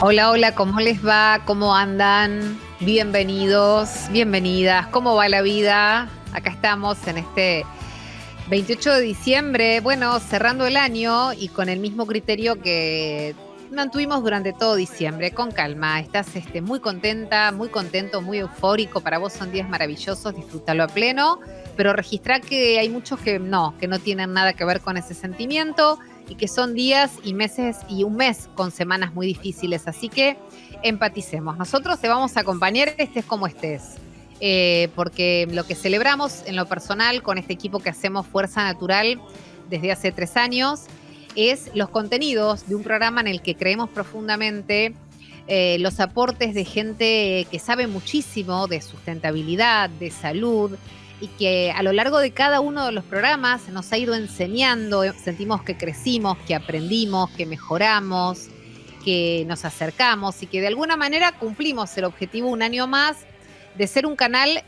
Hola, hola, ¿cómo les va? ¿Cómo andan? Bienvenidos, bienvenidas. ¿Cómo va la vida? Acá estamos en este 28 de diciembre, bueno, cerrando el año y con el mismo criterio que mantuvimos durante todo diciembre, con calma. Estás muy contenta, muy contento, muy eufórico. Para vos son días maravillosos, disfrútalo a pleno, pero registrá que hay muchos que no tienen nada que ver con ese sentimiento y que son días y meses y un mes con semanas muy difíciles. Así que empaticemos. Nosotros te vamos a acompañar, estés como estés. Porque lo que celebramos en lo personal con este equipo que hacemos Fuerza Natural desde hace 3 años es los contenidos de un programa en el que creemos profundamente, los aportes de gente que sabe muchísimo de sustentabilidad, de salud, y que a lo largo de cada uno de los programas nos ha ido enseñando, sentimos que crecimos, que aprendimos, que mejoramos, que nos acercamos y que de alguna manera cumplimos el objetivo un año más de ser un canal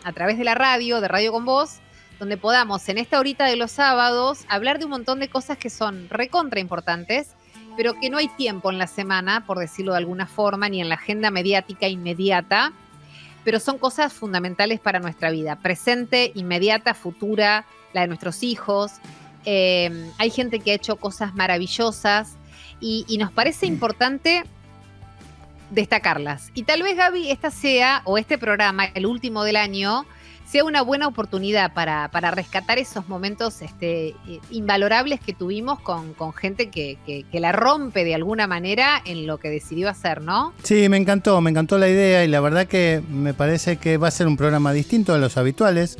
a través de la radio, de Radio con Vos, donde podamos en esta horita de los sábados hablar de un montón de cosas que son recontra importantes, pero que no hay tiempo en la semana, por decirlo de alguna forma, ni en la agenda mediática inmediata, pero son cosas fundamentales para nuestra vida, presente, inmediata, futura, la de nuestros hijos. Hay gente que ha hecho cosas maravillosas y nos parece importante destacarlas. Y tal vez, Gaby, esta sea, o este programa, el último del año, sea una buena oportunidad para rescatar esos momentos invalorables que tuvimos con gente que la rompe de alguna manera en lo que decidió hacer, ¿no? Sí, me encantó la idea y la verdad que me parece que va a ser un programa distinto a los habituales.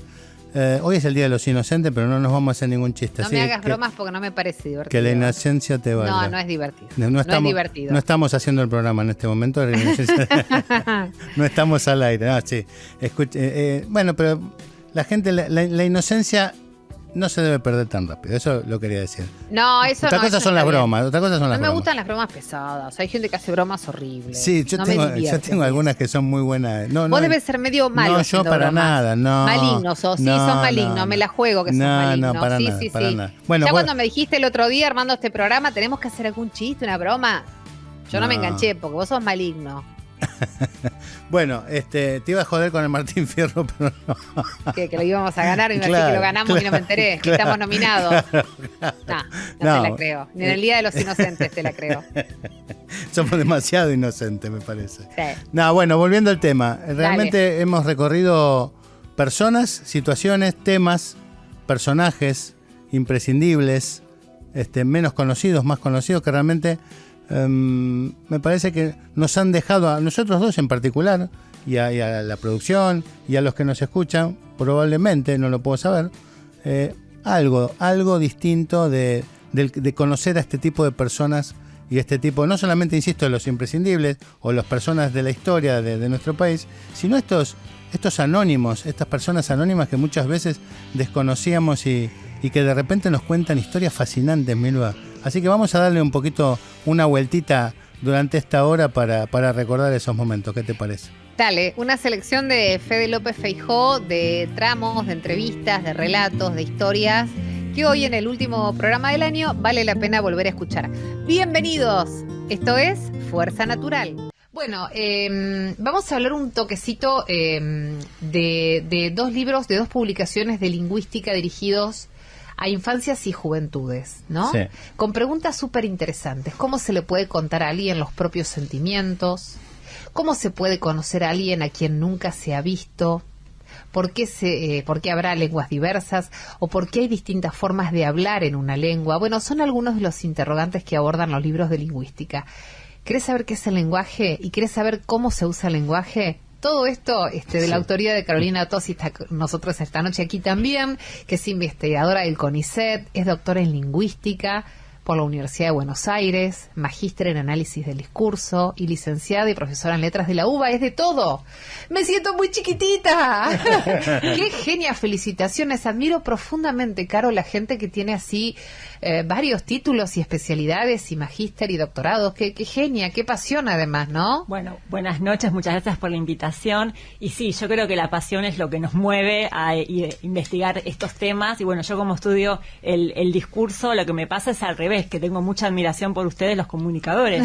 Hoy es el Día de los Inocentes, pero no nos vamos a hacer ningún chiste. No me hagas bromas porque no me parece divertido. Que la inocencia te valga. No es divertido. No es divertido. No estamos haciendo el programa en este momento. No estamos al aire. No, sí. Bueno, pero la gente, la inocencia no se debe perder tan rápido. Eso lo quería decir. No, eso Otra no. cosa son las bromas. Otra cosa son las bromas. No me gustan las bromas pesadas. Hay gente que hace bromas horribles. Sí, yo tengo algunas que son muy buenas. Vos debes ser medio malo. No, yo para bromas. Nada. No. Maligno sos. Sí, sos maligno. Me la juego que sos maligno. No, para sí, nada, sí, para sí. nada. Bueno, cuando me dijiste el otro día armando este programa, tenemos que hacer algún chiste, una broma. Yo no me enganché porque vos sos maligno. Bueno, te iba a joder con el Martín Fierro, pero no. Que lo íbamos a ganar y me decís que lo ganamos y no me enteré, que estamos nominados. No te la creo. Ni en el Día de los Inocentes te la creo. Somos demasiado inocentes, me parece. Sí. No, bueno, volviendo al tema. Realmente hemos recorrido personas, situaciones, temas, personajes imprescindibles, menos conocidos, más conocidos, que realmente me parece que nos han dejado, a nosotros dos en particular, y a la producción, y a los que nos escuchan, probablemente, no lo puedo saber, algo distinto de conocer a este tipo de personas y este tipo, no solamente, insisto, de los imprescindibles o las personas de la historia de nuestro país, sino estos anónimos, estas personas anónimas que muchas veces desconocíamos y que de repente nos cuentan historias fascinantes, Milva. Así que vamos a darle un poquito una vueltita durante esta hora para recordar esos momentos. ¿Qué te parece? Dale, una selección de Fede López Feijó, de tramos, de entrevistas, de relatos, de historias, que hoy en el último programa del año vale la pena volver a escuchar. Bienvenidos, esto es Fuerza Natural. Bueno, vamos a hablar un toquecito de 2 libros, de 2 publicaciones de lingüística dirigidos a infancias y juventudes, ¿no? Sí. Con preguntas súper interesantes. ¿Cómo se le puede contar a alguien los propios sentimientos? ¿Cómo se puede conocer a alguien a quien nunca se ha visto? ¿Por qué habrá lenguas diversas? ¿O por qué hay distintas formas de hablar en una lengua? Bueno, son algunos de los interrogantes que abordan los libros de lingüística. ¿Querés saber qué es el lenguaje? ¿Y querés saber cómo se usa el lenguaje? Todo esto de la autoría de Carolina Tosi está con nosotros esta noche aquí también, que es investigadora del CONICET, es doctora en lingüística por la Universidad de Buenos Aires, magíster en análisis del discurso y licenciada y profesora en letras de la UBA. Es de todo. ¡Me siento muy chiquitita! ¡Qué genia! Felicitaciones. Admiro profundamente, Caro, la gente que tiene así varios títulos y especialidades y magíster y doctorados. Qué genia, qué pasión además, ¿no? Bueno, buenas noches, muchas gracias por la invitación. Y sí, yo creo que la pasión es lo que nos mueve a investigar estos temas. Y bueno, yo como estudio el discurso, lo que me pasa es al revés, que tengo mucha admiración por ustedes, los comunicadores.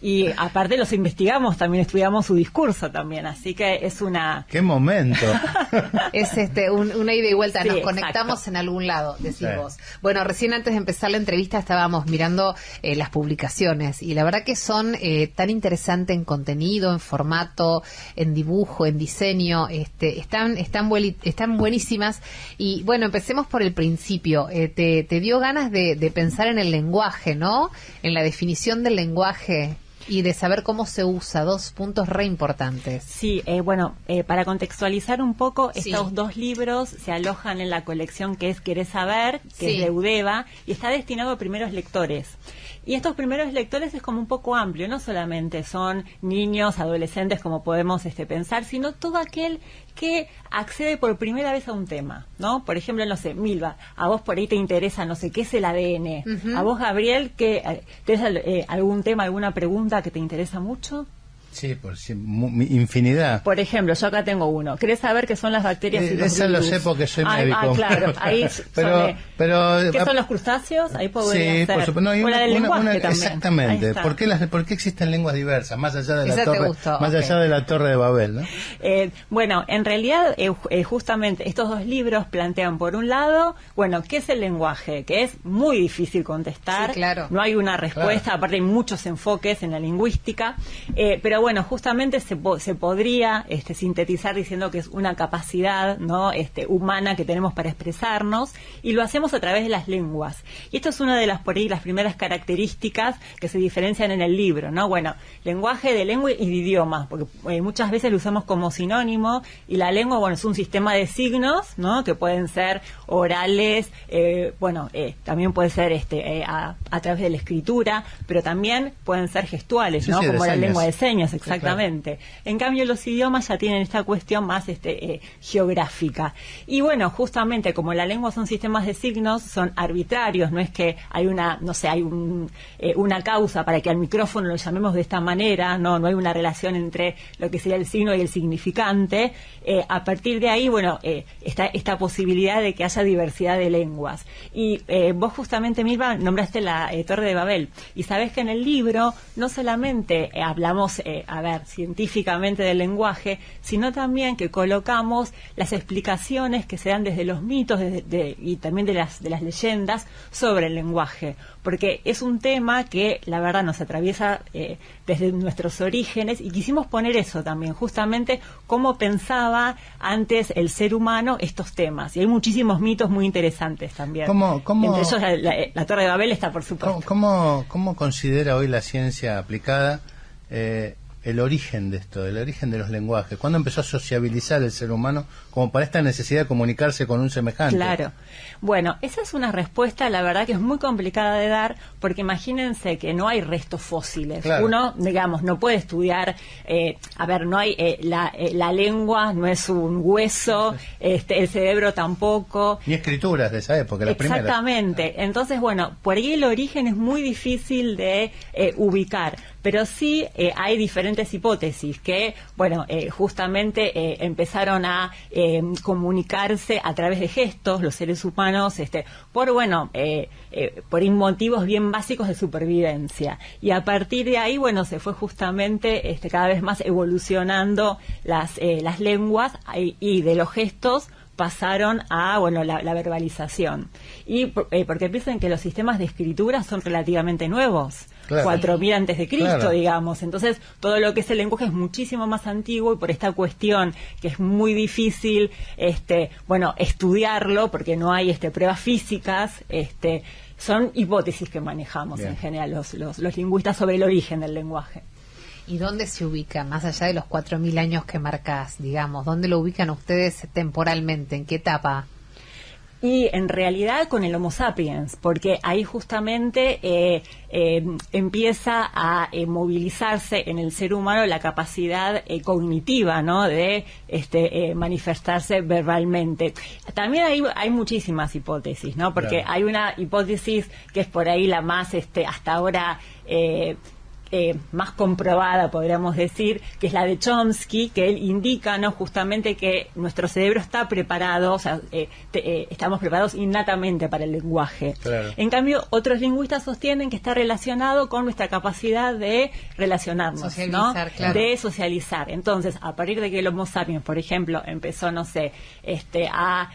Y aparte los investigamos, también estudiamos su discurso también. Así que es una... ¡Qué momento! Es una ida y vuelta, sí, nos conectamos exacto. en algún lado, decís Sí. vos. Bueno, recién antes de empezar la entrevista estábamos mirando las publicaciones y la verdad que son tan interesantes en contenido, en formato, en dibujo, en diseño, están buenísimas. Y bueno, empecemos por el principio. Te dio ganas de pensar en el lenguaje, ¿no? En la definición del lenguaje y de saber cómo se usa, 2 puntos re importantes. Sí, para contextualizar un poco, Sí. estos 2 libros se alojan en la colección que es Querés Saber, que Sí. es de Eudeva, y está destinado a primeros lectores. Y estos primeros lectores es como un poco amplio, no solamente son niños, adolescentes, como podemos pensar, sino todo aquel que accede por primera vez a un tema, ¿no? Por ejemplo, no sé, Milva, a vos por ahí te interesa, no sé, ¿qué es el ADN? Ujú. A vos, Gabriel, ¿tenés algún tema, alguna pregunta que te interesa mucho? Sí, infinidad. Por ejemplo, yo acá tengo uno. ¿Querés saber qué son las bacterias y los Eso lo virus? sé porque soy médico. Claro. Ahí pero ¿qué son los crustáceos? Ahí podría sí, ser. por supuesto. No, y O la del lenguaje también. exactamente. Ahí está. ¿Por qué existen lenguas diversas? Más allá de Esa la te torre, gustó, más ok. allá de la Torre de Babel, ¿no? Bueno, en realidad, justamente estos 2 libros plantean, por un lado, bueno, ¿qué es el lenguaje? Que es muy difícil contestar. Sí, claro. No hay una respuesta, Claro. aparte hay muchos enfoques en la lingüística. Pero bueno, justamente se podría sintetizar diciendo que es una capacidad, ¿no? Humana que tenemos para expresarnos, y lo hacemos a través de las lenguas. Y esto es una de las primeras características que se diferencian en el libro, ¿no? Bueno, lenguaje de lengua y de idioma, porque muchas veces lo usamos como sinónimo, y la lengua, bueno, es un sistema de signos, ¿no? Que pueden ser orales, también puede ser a través de la escritura, pero también pueden ser gestuales, Sí, ¿no? sí, de Como la señas. lengua de señas, Sí, exactamente. En cambio, los idiomas ya tienen esta cuestión más geográfica. Y bueno, justamente como la lengua son sistemas de signos, son arbitrarios, no es que hay una causa para que al micrófono lo llamemos de esta manera, no hay una relación entre lo que sería el signo y el significante. A partir de ahí, bueno, está esta posibilidad de que haya diversidad de lenguas. Y vos justamente, Milva, nombraste la Torre de Babel. Y sabés que en el libro no solamente hablamos, científicamente del lenguaje, sino también que colocamos las explicaciones que se dan desde los mitos y también de las leyendas sobre el lenguaje, porque es un tema que la verdad nos atraviesa desde nuestros orígenes, y quisimos poner eso también, justamente cómo pensaba antes el ser humano estos temas, y hay muchísimos mitos muy interesantes también. ¿Cómo- Entre ellos la Torre de Babel está, por supuesto. ¿Cómo considera hoy la ciencia aplicada el origen de esto, el origen de los lenguajes? ¿Cuándo empezó a sociabilizar el ser humano como para esta necesidad de comunicarse con un semejante? Claro. Bueno, esa es una respuesta, la verdad, que es muy complicada de dar, porque imagínense que no hay restos fósiles. Claro. Uno, digamos, no puede estudiar, no hay, la lengua no es un hueso, el cerebro tampoco. Ni escrituras de esa época, las primeras. Exactamente. Entonces, bueno, por ahí el origen es muy difícil de ubicar, pero sí hay diferentes hipótesis que, justamente empezaron a comunicarse a través de gestos, los seres humanos, por motivos bien básicos de supervivencia. Y a partir de ahí, se fue justamente cada vez más evolucionando las lenguas, y de los gestos pasaron a la verbalización. Y porque piensan que los sistemas de escritura son relativamente nuevos. Claro. 4000 antes de Cristo, Claro. digamos. Entonces, todo lo que es el lenguaje es muchísimo más antiguo, y por esta cuestión que es muy difícil, estudiarlo, porque no hay pruebas físicas, son hipótesis que manejamos Bien. en general los lingüistas sobre el origen del lenguaje. ¿Y dónde se ubica, más allá de los 4000 años que marcás, digamos? ¿Dónde lo ubican ustedes temporalmente? ¿En qué etapa? Y en realidad con el Homo sapiens, porque ahí justamente empieza a movilizarse en el ser humano la capacidad cognitiva, ¿no? De manifestarse verbalmente. También hay muchísimas hipótesis, ¿no? Porque hay una hipótesis que es por ahí la más hasta ahora más comprobada, podríamos decir, que es la de Chomsky, que él indica, ¿no?, justamente que nuestro cerebro está preparado, o sea, estamos preparados innatamente para el lenguaje. Claro. En cambio, otros lingüistas sostienen que está relacionado con nuestra capacidad de relacionarnos, socializar, ¿no? claro. De socializar. Entonces, a partir de que el Homo sapiens, por ejemplo, empezó, no sé, a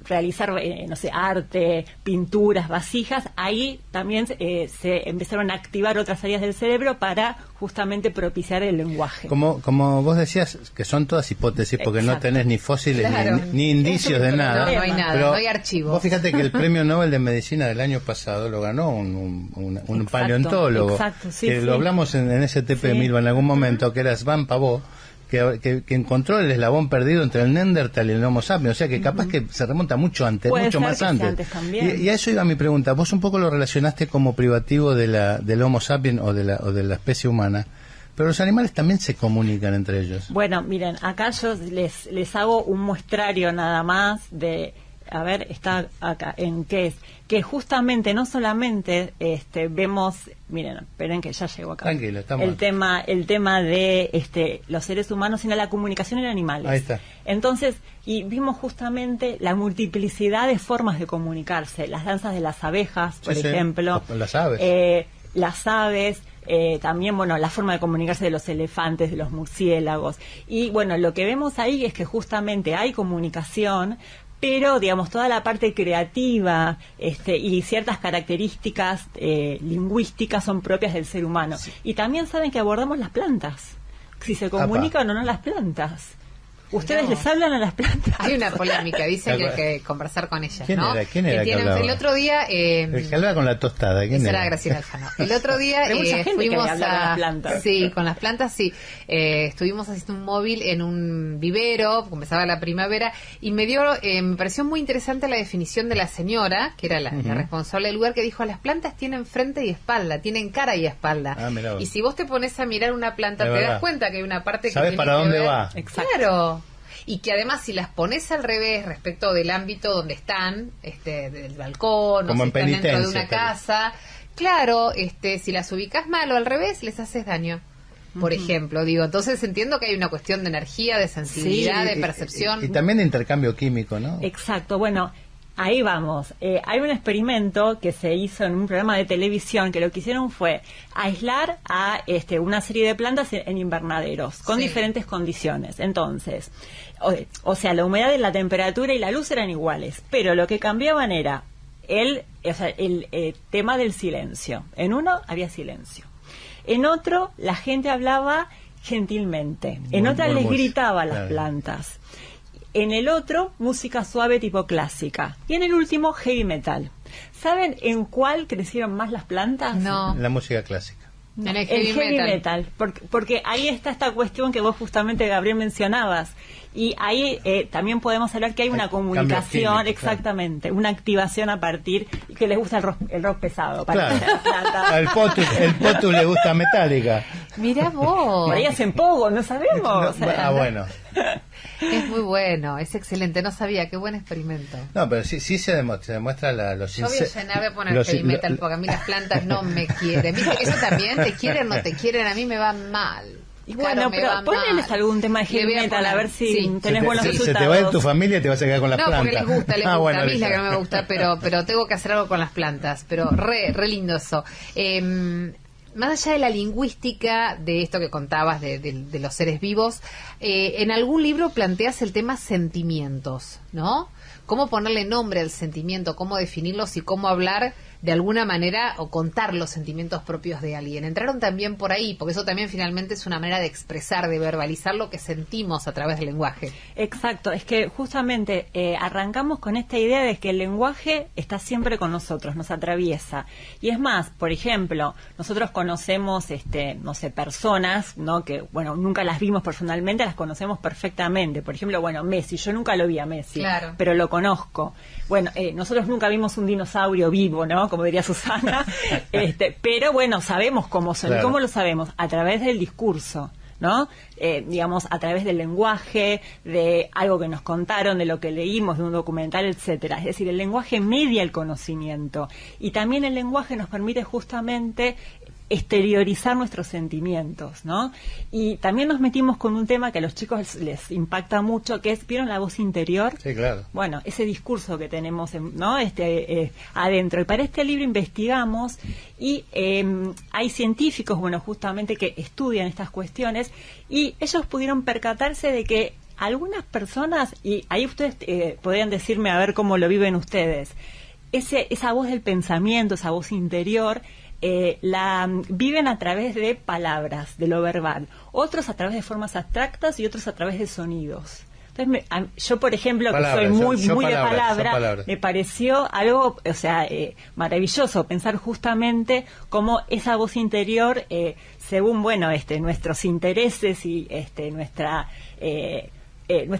realizar, no sé, arte, pinturas, vasijas, ahí también se empezaron a activar otras áreas del cerebro para justamente propiciar el lenguaje. Como vos decías, que son todas hipótesis, porque no tenés ni fósiles Claro. ni indicios de nada. No hay nada, Pero no hay archivo. Vos fíjate que el premio Nobel de Medicina del año pasado lo ganó un Exacto, paleontólogo. exacto, sí, que sí. lo hablamos en STP, Sí. Milva, en algún momento, que era Svan Pavó, que encontró el eslabón perdido entre el Neandertal y el Homo sapiens, o sea que capaz que se remonta mucho antes, Puede mucho ser más que sea antes. antes también. Y a eso iba mi pregunta. Vos un poco lo relacionaste como privativo del Homo sapiens o de la especie humana, pero los animales también se comunican entre ellos. Bueno, miren, acá yo les hago un muestrario nada más de, a ver, está acá, en qué es, que justamente no solamente vemos, miren, esperen que ya llego acá. Tranquilo, estamos el tema de los seres humanos, sino la comunicación en animales. Ahí está. Entonces, y vimos justamente la multiplicidad de formas de comunicarse, las danzas de las abejas, por Sí, sí. ejemplo. Las aves. Las aves, también, bueno, la forma de comunicarse de los elefantes, de los murciélagos. Y, bueno, lo que vemos ahí es que justamente hay comunicación, pero, digamos, toda la parte creativa y ciertas características lingüísticas son propias del ser humano. Sí. Y también saben que abordamos las plantas, si se comunican o no las plantas. ¿Ustedes les hablan a las plantas? Hay una polémica, dicen que hay que conversar con ellas, ¿Quién ¿no? era? ¿Quién era que hablaba? El otro día... el que hablaba con la tostada, ¿quién esa era? era Graciela Alfano. El otro día Pero mucha gente fuimos que habla con las plantas. Sí, con las plantas, sí. Estuvimos haciendo un móvil en un vivero, comenzaba la primavera, y me pareció muy interesante la definición de la señora, que era la responsable del lugar, que dijo: las plantas tienen frente y espalda, tienen cara y espalda. Y si vos te pones a mirar una planta, te das cuenta que hay una parte que ¿sabes tiene para que dónde ver. va? Exacto. Claro. Y que además, si las pones al revés respecto del ámbito donde están, del balcón, como o si en están dentro de penitencia, una casa, claro, si las ubicas mal o al revés, les haces daño. Por ejemplo, digo, entonces entiendo que hay una cuestión de energía, de sensibilidad, Sí, de percepción. Y también de intercambio químico, ¿no? Exacto, bueno, ahí vamos. Hay un experimento que se hizo en un programa de televisión que lo que hicieron fue aislar a una serie de plantas en invernaderos con diferentes condiciones. Entonces, o sea, la humedad, la temperatura y la luz eran iguales, pero lo que cambiaban era el tema del silencio. En uno había silencio. En otro, la gente hablaba gentilmente. En otra les gritaba a las plantas. En el otro, música suave tipo clásica. Y en el último, heavy metal. ¿Saben en cuál crecieron más las plantas? No. La música clásica. En el heavy metal. Porque ahí está esta cuestión que vos justamente, Gabriel, mencionabas. Y ahí también podemos hablar que hay una comunicación, químico, exactamente, una activación a partir, que les gusta el rock pesado. Para Claro. Al Potus le gusta Metallica. Mirá vos. Por ahí hacen pogo, no sabemos. No, O sea, bueno. Es muy bueno, es excelente. No sabía, qué buen experimento. No, pero sí se demuestra los Yo voy a llenar de poner heavy metal porque a mí las plantas no me quieren. ¿Viste? Eso también, te quieren o no te quieren, a mí me va mal. y bueno, pero ponles algún tema de heavy metal a ver si tenés buenos resultados. Se te va a ir tu familia y te vas a quedar con las plantas. No, porque les gusta, Bueno, a mí es la que no me gusta, pero tengo que hacer algo con las plantas. Pero re lindo eso. Más allá de la lingüística, de esto que contabas de los seres vivos, en algún libro planteas el tema sentimientos, ¿no? Cómo ponerle nombre al sentimiento, cómo definirlos y cómo hablar de alguna manera o contar los sentimientos propios de alguien. Entraron también por ahí, porque eso también finalmente es una manera de expresar, de verbalizar lo que sentimos a través del lenguaje. Exacto, es que justamente arrancamos con esta idea de que el lenguaje está siempre con nosotros, nos atraviesa. Y es más, por ejemplo, nosotros conocemos, no sé, personas, ¿no? Que, bueno, nunca las vimos personalmente, las conocemos perfectamente. Por ejemplo, bueno, Messi, yo nunca lo vi a Messi, claro, pero lo conozco. Bueno, nosotros nunca vimos un dinosaurio vivo, ¿no? Como diría Susana. Pero bueno, sabemos cómo son. Claro. ¿Cómo lo sabemos? A través del discurso, ¿no? Digamos, a través del lenguaje, de algo que nos contaron, de lo que leímos, de un documental, etcétera. Es decir, el lenguaje media el conocimiento. Y también el lenguaje nos permite justamente exteriorizar nuestros sentimientos, ¿no? Y también nos metimos con un tema que a los chicos les impacta mucho, que es, ¿vieron la voz interior? Sí, claro. Bueno, ese discurso que tenemos, ¿no? Adentro. Y para este libro investigamos y hay científicos, bueno, justamente que estudian estas cuestiones y ellos pudieron percatarse de que algunas personas, y ahí ustedes podrían decirme a ver cómo lo viven ustedes, esa voz del pensamiento, esa voz interior, la viven a través de palabras, de lo verbal, otros a través de formas abstractas y otros a través de sonidos. Entonces, yo, por ejemplo, Palabras, que soy muy yo de palabras. palabra, me pareció algo, o sea, maravilloso pensar justamente cómo esa voz interior, según, bueno, nuestros intereses y nuestra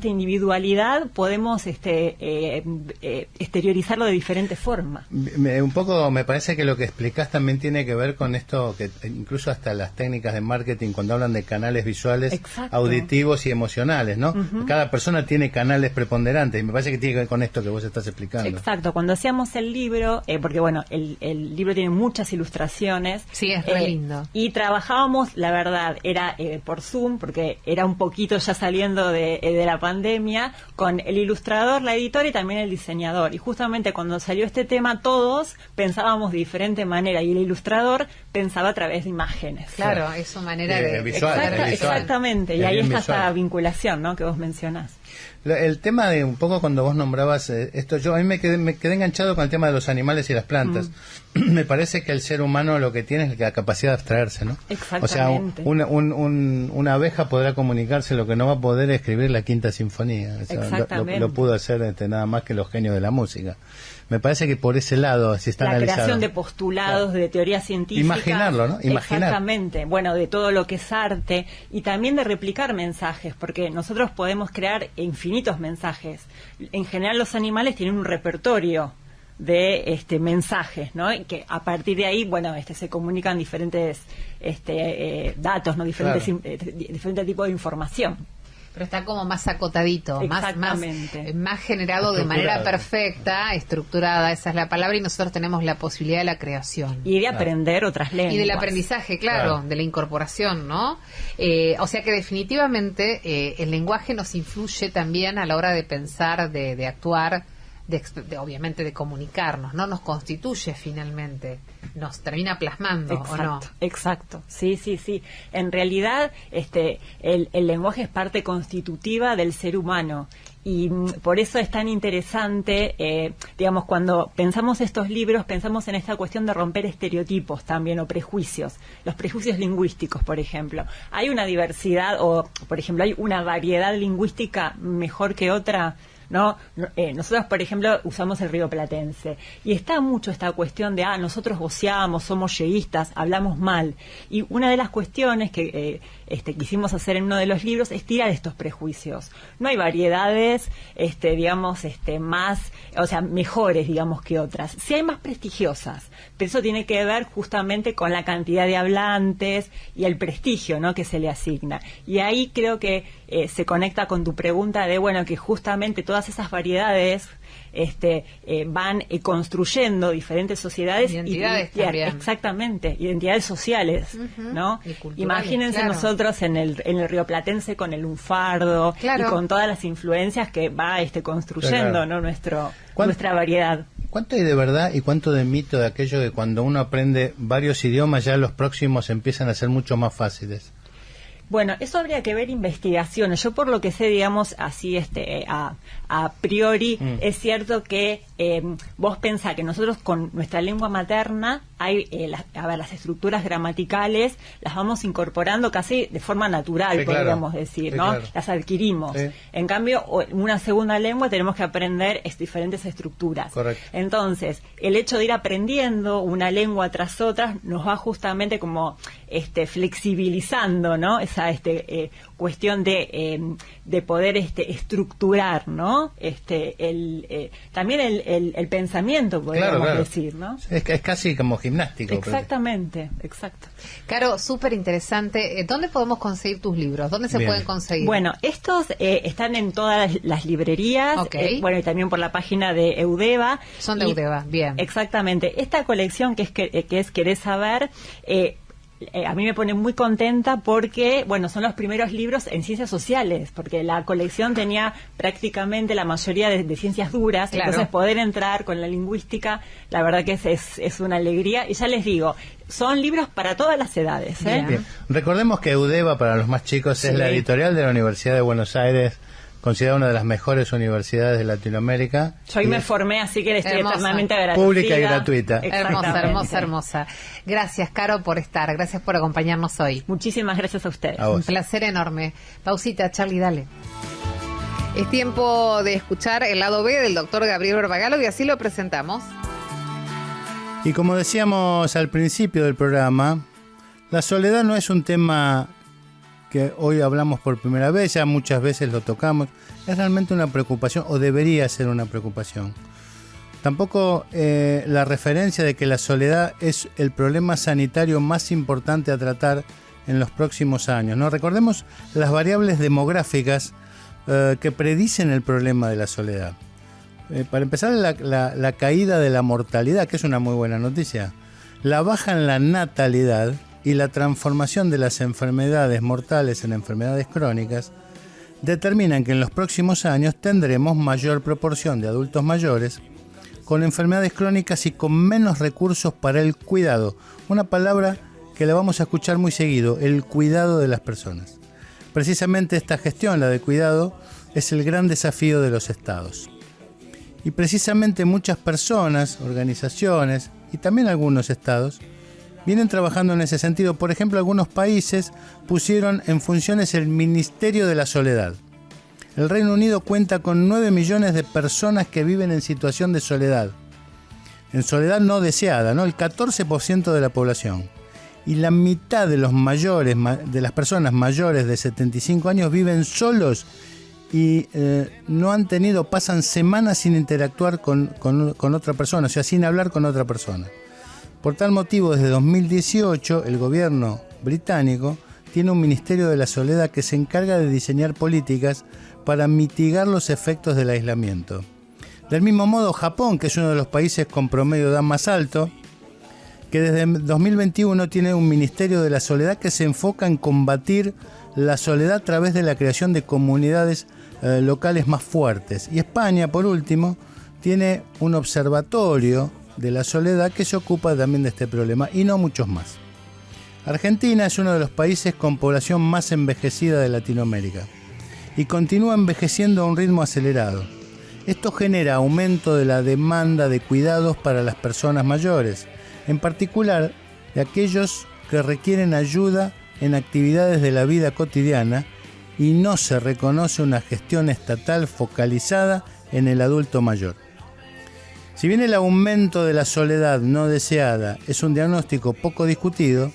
individualidad, podemos exteriorizarlo de diferentes formas. Un poco me parece que lo que explicás también tiene que ver con esto, que incluso hasta las técnicas de marketing, cuando hablan de canales visuales, exacto, auditivos y emocionales, ¿no? Uh-huh. Cada persona tiene canales preponderantes y me parece que tiene que ver con esto que vos estás explicando. Exacto, cuando hacíamos el libro, porque bueno, el libro tiene muchas ilustraciones. Sí, es re lindo. Y trabajábamos, la verdad, era por Zoom, porque era un poquito ya saliendo de la pandemia, con el ilustrador, la editora y también el diseñador. Y justamente cuando salió este tema, todos pensábamos de diferente manera y el ilustrador pensaba a través de imágenes. Claro, es su manera de visual, visual. Exactamente, y ahí está esa vinculación, ¿no?, que vos mencionás. El tema de un poco cuando vos nombrabas esto, a mí me quedé enganchado con el tema de los animales y las plantas. Me parece que el ser humano lo que tiene es la capacidad de abstraerse, ¿no? Exactamente. O sea, una abeja podrá comunicarse, lo que no va a poder es escribir la Quinta Sinfonía. O sea, exactamente. lo pudo hacer nada más que los genios de la música. Me parece que por ese lado, si está la analizado. Creación de postulados, claro, de teoría científica. Imaginarlo, ¿no? Imaginar. Exactamente. Bueno, de todo lo que es arte y también de replicar mensajes, porque nosotros podemos crear infinitos mensajes. En general los animales tienen un repertorio de mensajes, ¿no? Y que a partir de ahí, bueno, se comunican diferentes datos, ¿no? Diferentes, claro, diferentes tipos de información. Pero está como más acotadito, más generado de manera perfecta, estructurada, esa es la palabra, y nosotros tenemos la posibilidad de la creación. Y de aprender otras lenguas. Y del aprendizaje, claro, de la incorporación, ¿no? O sea que definitivamente el lenguaje nos influye también a la hora de pensar, de actuar, obviamente de comunicarnos, ¿no? Nos constituye finalmente, nos termina plasmando, exacto, ¿o no? Exacto, sí. En realidad, el lenguaje es parte constitutiva del ser humano. Y por eso es tan interesante, digamos, cuando pensamos estos libros, pensamos en esta cuestión de romper estereotipos también, o prejuicios. Los prejuicios lingüísticos, por ejemplo. Hay una diversidad, o, por ejemplo, hay una variedad lingüística mejor que otra, ¿no? Nosotros, por ejemplo, usamos el rioplatense y está mucho esta cuestión de nosotros voceamos, somos yeístas, hablamos mal, y una de las cuestiones que quisimos hacer en uno de los libros es tirar estos prejuicios. No hay variedades digamos más, o sea, mejores, digamos, que otras. Sí hay más prestigiosas, pero eso tiene que ver justamente con la cantidad de hablantes y el prestigio, ¿no?, que se le asigna. Y ahí creo que se conecta con tu pregunta de, bueno, que justamente todas esas variedades van construyendo diferentes sociedades, identidades también. Exactamente, identidades sociales, ¿no? Imagínense, claro, nosotros en el rioplatense con el lunfardo, claro, y con todas las influencias que va construyendo, claro, ¿no?, nuestra variedad. ¿Cuánto hay de verdad y cuánto de mito de aquello que cuando uno aprende varios idiomas ya los próximos empiezan a ser mucho más fáciles? Bueno, eso habría que ver investigaciones. Yo por lo que sé, digamos, así a priori, es cierto que vos pensás que nosotros con nuestra lengua materna hay las estructuras gramaticales las vamos incorporando casi de forma natural, podríamos decir, ¿no? Claro. Las adquirimos. Sí. En cambio, una segunda lengua tenemos que aprender diferentes estructuras. Correcto. Entonces, el hecho de ir aprendiendo una lengua tras otra nos va justamente como flexibilizando, ¿no? Esa cuestión de poder estructurar, ¿no? También el pensamiento, podríamos decir, ¿no? Es casi como gimnástico. Exactamente, exacto. Caro, súper interesante. ¿Dónde podemos conseguir tus libros? ¿Dónde se pueden conseguir? Bueno, estos están en todas las librerías, bueno, y también por la página de Eudeva. Son de Eudeva, bien. Exactamente. Esta colección que es Querés Saber, a mí me pone muy contenta porque, bueno, son los primeros libros en ciencias sociales, porque la colección tenía prácticamente la mayoría de ciencias duras, entonces poder entrar con la lingüística, la verdad que es una alegría. Y ya les digo, son libros para todas las edades. Bien. Recordemos que Eudeva, para los más chicos, es la editorial de la Universidad de Buenos Aires, considerada una de las mejores universidades de Latinoamérica. Yo ahí me formé, así que le estoy eternamente agradecida. Pública y gratuita. Hermosa. Gracias, Caro, por estar. Gracias por acompañarnos hoy. Muchísimas gracias a ustedes. A vos. Un placer enorme. Pausita, Charlie, dale. Es tiempo de escuchar el lado B del doctor Gabriel Barbagalo y así lo presentamos. Y como decíamos al principio del programa, la soledad no es un tema que hoy hablamos por primera vez, ya muchas veces lo tocamos, es realmente una preocupación, o debería ser una preocupación. Tampoco la referencia de que la soledad es el problema sanitario más importante a tratar en los próximos años, ¿no? Recordemos las variables demográficas que predicen el problema de la soledad. Para empezar, la caída de la mortalidad, que es una muy buena noticia, la baja en la natalidad y la transformación de las enfermedades mortales en enfermedades crónicas determinan que en los próximos años tendremos mayor proporción de adultos mayores con enfermedades crónicas y con menos recursos para el cuidado. Una palabra que la vamos a escuchar muy seguido, el cuidado de las personas. Precisamente esta gestión, la de cuidado, es el gran desafío de los estados. Y precisamente muchas personas, organizaciones y también algunos estados vienen trabajando en ese sentido. Por ejemplo, algunos países pusieron en funciones el Ministerio de la Soledad. El Reino Unido cuenta con 9 millones de personas que viven en situación de soledad. En soledad no deseada, ¿no? El 14% de la población. Y la mitad de los mayores, de las personas mayores de 75 años viven solos y pasan semanas sin interactuar con otra persona, o sea, sin hablar con otra persona. Por tal motivo, desde 2018, el gobierno británico tiene un Ministerio de la Soledad que se encarga de diseñar políticas para mitigar los efectos del aislamiento. Del mismo modo, Japón, que es uno de los países con promedio de edad más alto, que desde 2021 tiene un Ministerio de la Soledad que se enfoca en combatir la soledad a través de la creación de comunidades locales más fuertes. Y España, por último, tiene un observatorio de la soledad que se ocupa también de este problema, y no muchos más. Argentina es uno de los países con población más envejecida de Latinoamérica y continúa envejeciendo a un ritmo acelerado. Esto genera aumento de la demanda de cuidados para las personas mayores, en particular de aquellos que requieren ayuda en actividades de la vida cotidiana, y no se reconoce una gestión estatal focalizada en el adulto mayor. Si bien el aumento de la soledad no deseada es un diagnóstico poco discutido,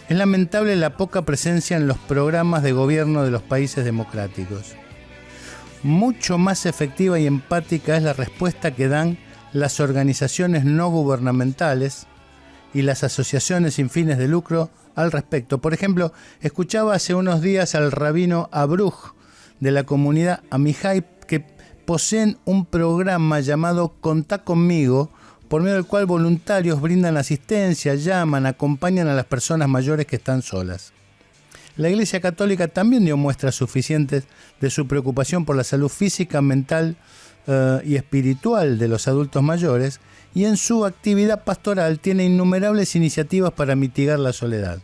es lamentable la poca presencia en los programas de gobierno de los países democráticos. Mucho más efectiva y empática es la respuesta que dan las organizaciones no gubernamentales y las asociaciones sin fines de lucro al respecto. Por ejemplo, escuchaba hace unos días al rabino Abruj de la comunidad Amihai, que poseen un programa llamado Contá Conmigo, por medio del cual voluntarios brindan asistencia, llaman, acompañan a las personas mayores que están solas. La Iglesia Católica también dio muestras suficientes de su preocupación por la salud física, mental y espiritual de los adultos mayores, y en su actividad pastoral tiene innumerables iniciativas para mitigar la soledad.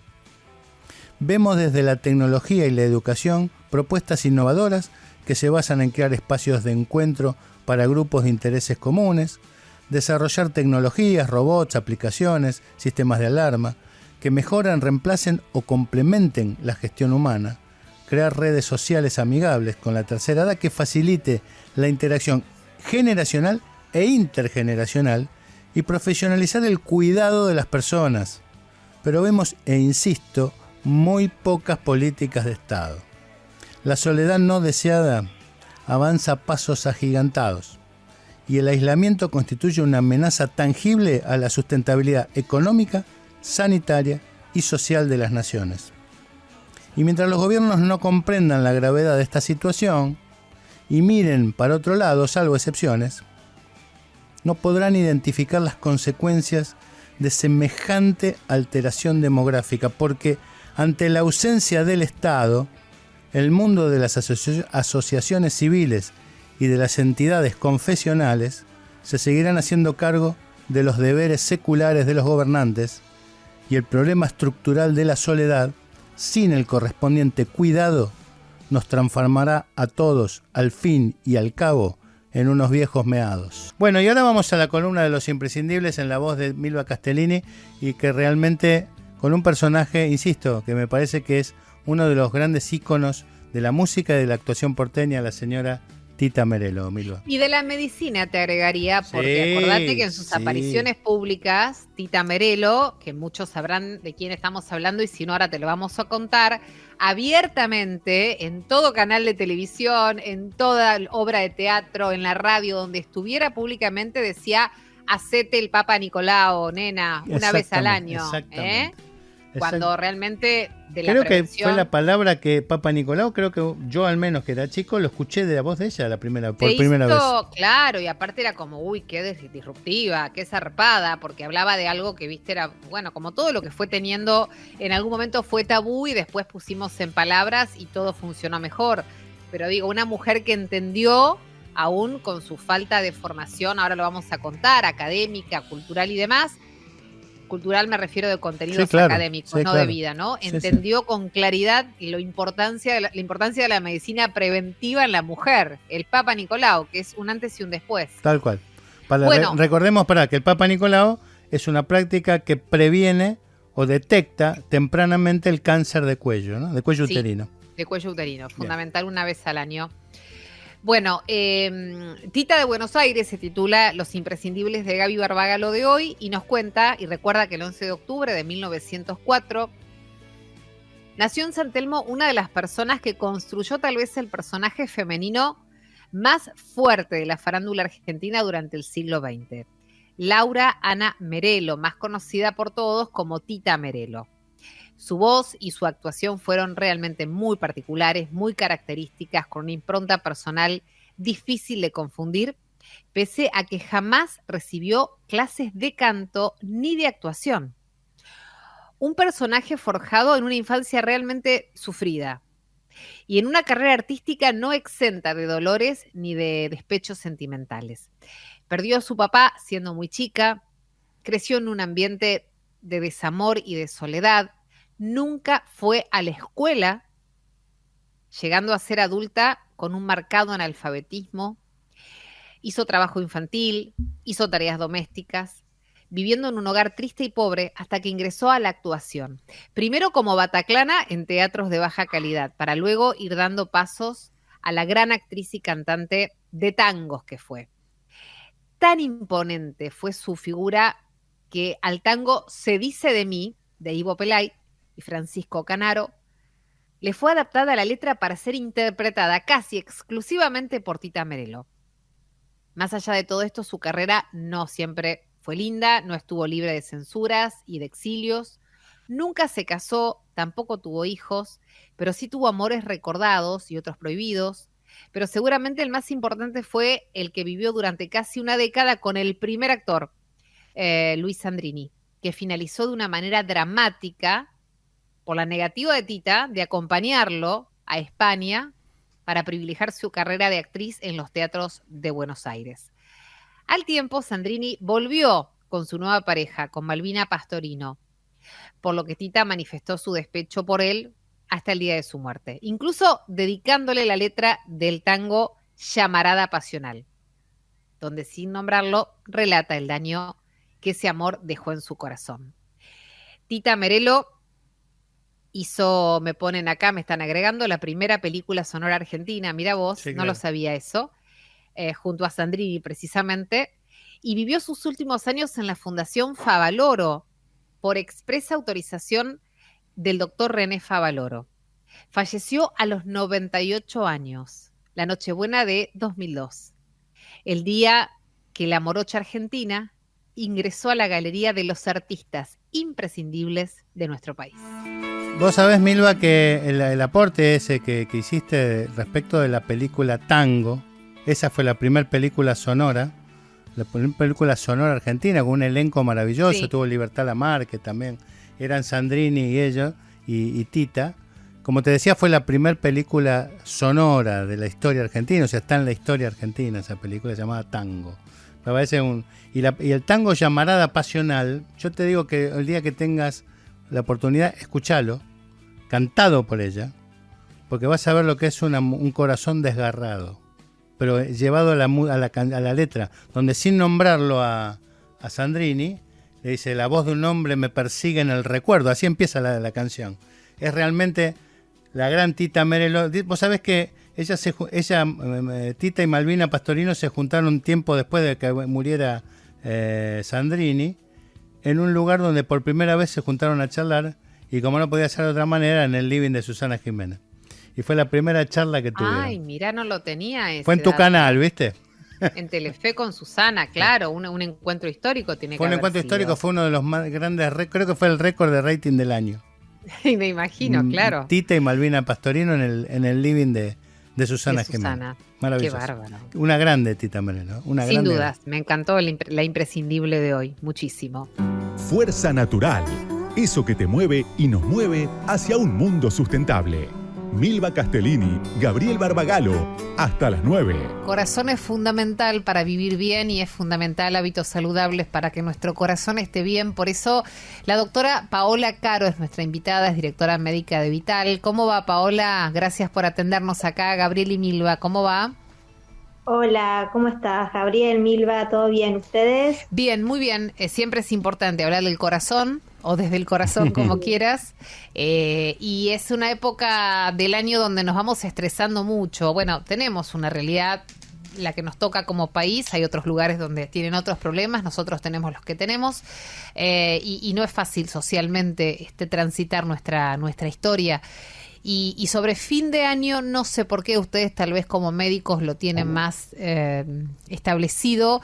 Vemos desde la tecnología y la educación propuestas innovadoras que se basan en crear espacios de encuentro para grupos de intereses comunes, desarrollar tecnologías, robots, aplicaciones, sistemas de alarma, que mejoran, reemplacen o complementen la gestión humana, crear redes sociales amigables con la tercera edad que facilite la interacción generacional e intergeneracional y profesionalizar el cuidado de las personas. Pero vemos, e insisto, muy pocas políticas de Estado. La soledad no deseada avanza a pasos agigantados y el aislamiento constituye una amenaza tangible a la sustentabilidad económica, sanitaria y social de las naciones. Y mientras los gobiernos no comprendan la gravedad de esta situación y miren para otro lado, salvo excepciones, no podrán identificar las consecuencias de semejante alteración demográfica, porque ante la ausencia del Estado, el mundo de las asociaciones civiles y de las entidades confesionales se seguirán haciendo cargo de los deberes seculares de los gobernantes y el problema estructural de la soledad, sin el correspondiente cuidado, nos transformará a todos, al fin y al cabo, en unos viejos meados. Bueno, y ahora vamos a la columna de los imprescindibles en la voz de Milva Castellini, y que realmente con un personaje, insisto, que me parece que es uno de los grandes íconos de la música y de la actuación porteña, la señora Tita Merello, Milva. Y de la medicina te agregaría, porque acordate que en sus apariciones públicas, Tita Merello, que muchos sabrán de quién estamos hablando y si no ahora te lo vamos a contar, abiertamente en todo canal de televisión, en toda obra de teatro, en la radio, donde estuviera públicamente decía: hacete el Papa Nicolau, nena, una vez al año. Exactamente. Cuando realmente de la creo prevención... que fue la palabra que Papa Nicolau, creo que yo al menos que era chico, lo escuché de la voz de ella por primera vez. Claro, y aparte era como, uy, qué disruptiva, qué zarpada, porque hablaba de algo que, viste, era, bueno, como todo lo que fue teniendo, en algún momento fue tabú y después pusimos en palabras y todo funcionó mejor. Pero digo, una mujer que entendió, aún con su falta de formación, ahora lo vamos a contar, académica, cultural y demás. Cultural me refiero de contenidos académicos, no de vida, ¿no? Entendió con claridad la importancia de la medicina preventiva en la mujer. El Papa Nicolau, que es un antes y un después. Tal cual. Recordemos que el Papa Nicolau es una práctica que previene o detecta tempranamente el cáncer de cuello, ¿no? De cuello uterino. De cuello uterino, fundamental, una vez al año. Bueno, Tita de Buenos Aires se titula Los imprescindibles de Gaby Barbagalo de hoy y nos cuenta, y recuerda que el 11 de octubre de 1904 nació en San Telmo una de las personas que construyó tal vez el personaje femenino más fuerte de la farándula argentina durante el siglo XX. Laura Ana Merello, más conocida por todos como Tita Merello. Su voz y su actuación fueron realmente muy particulares, muy características, con una impronta personal difícil de confundir, pese a que jamás recibió clases de canto ni de actuación. Un personaje forjado en una infancia realmente sufrida y en una carrera artística no exenta de dolores ni de despechos sentimentales. Perdió a su papá siendo muy chica, creció en un ambiente de desamor y de soledad. Nunca fue a la escuela, llegando a ser adulta con un marcado analfabetismo. Hizo trabajo infantil, hizo tareas domésticas, viviendo en un hogar triste y pobre hasta que ingresó a la actuación. Primero como bataclana en teatros de baja calidad, para luego ir dando pasos a la gran actriz y cantante de tangos que fue. Tan imponente fue su figura que al tango Se dice de mí, de Ivo Pelay y Francisco Canaro, le fue adaptada la letra para ser interpretada casi exclusivamente por Tita Merello. Más allá de todo esto, su carrera no siempre fue linda, no estuvo libre de censuras y de exilios, nunca se casó, tampoco tuvo hijos, pero sí tuvo amores recordados y otros prohibidos, pero seguramente el más importante fue el que vivió durante casi una década con el primer actor, Luis Sandrini, que finalizó de una manera dramática por la negativa de Tita de acompañarlo a España para privilegiar su carrera de actriz en los teatros de Buenos Aires. Al tiempo, Sandrini volvió con su nueva pareja, con Malvina Pastorino. por lo que Tita manifestó su despecho por él hasta el día de su muerte, incluso dedicándole la letra del tango Llamarada Pasional, donde sin nombrarlo relata el daño que ese amor dejó en su corazón. Tita Merello hizo, me ponen acá, me están agregando, la primera película sonora argentina, mira vos, sí, claro. No lo sabía eso, junto a Sandrini precisamente, y vivió sus últimos años en la Fundación Favaloro, por expresa autorización del doctor René Favaloro. Falleció a los 98 años, la Nochebuena de 2002, el día que la morocha argentina ingresó a la galería de los artistas imprescindibles de nuestro país. Vos sabés, Milva, que el aporte ese que hiciste respecto de la película Tango, esa fue la primera película sonora, argentina, con un elenco maravilloso, sí. Tuvo Libertad Lamarque también, eran Sandrini y ellos, y Tita. Como te decía, fue la primera película sonora de la historia argentina, o sea, está en la historia argentina esa película llamada Tango. Me parece y el tango Llamarada Pasional, yo te digo que el día que tengas la oportunidad, escuchalo, cantado por ella, porque vas a ver lo que es un corazón desgarrado, pero llevado a la letra, donde sin nombrarlo a Sandrini, le dice: la voz de un hombre me persigue en el recuerdo, así empieza la canción. Es realmente la gran Tita Merello. Vos sabés que ella, Tita y Malvina Pastorino se juntaron un tiempo después de que muriera Sandrini, en un lugar donde por primera vez se juntaron a charlar, y como no podía ser de otra manera, en el living de Susana Jiménez. Y fue la primera charla que tuvieron. Ay, mirá, no lo tenía ese. Fue en tu canal, ¿viste? En Telefe con Susana, claro, un encuentro histórico tiene que haber sido. Fue un encuentro histórico, fue uno de los más grandes, creo que fue el récord de rating del año. Me imagino, claro. Tita y Malvina Pastorino en el living de Susana Jiménez. Maravilloso. Qué bárbaro. Una grande Tita Merello. Sin dudas, me encantó la imprescindible de hoy, muchísimo. Fuerza Natural, eso que te mueve y nos mueve hacia un mundo sustentable. Milva Castellini, Gabriel Barbagalo, hasta las 9. Corazón es fundamental para vivir bien y es fundamental hábitos saludables para que nuestro corazón esté bien. Por eso la doctora Paola Caro es nuestra invitada, es directora médica de Vital. ¿Cómo va, Paola? Gracias por atendernos acá, Gabriel y Milva. ¿Cómo va? Hola, ¿cómo estás, Gabriel, Milva? ¿Todo bien? ¿Ustedes? Bien, muy bien. Siempre es importante hablar del corazón, o desde el corazón, como quieras. Y es una época del año donde nos vamos estresando mucho. Bueno, tenemos una realidad, la que nos toca como país. Hay otros lugares donde tienen otros problemas. Nosotros tenemos los que tenemos. Y no es fácil socialmente transitar nuestra historia. Y sobre fin de año, no sé por qué ustedes tal vez como médicos lo tienen más establecido,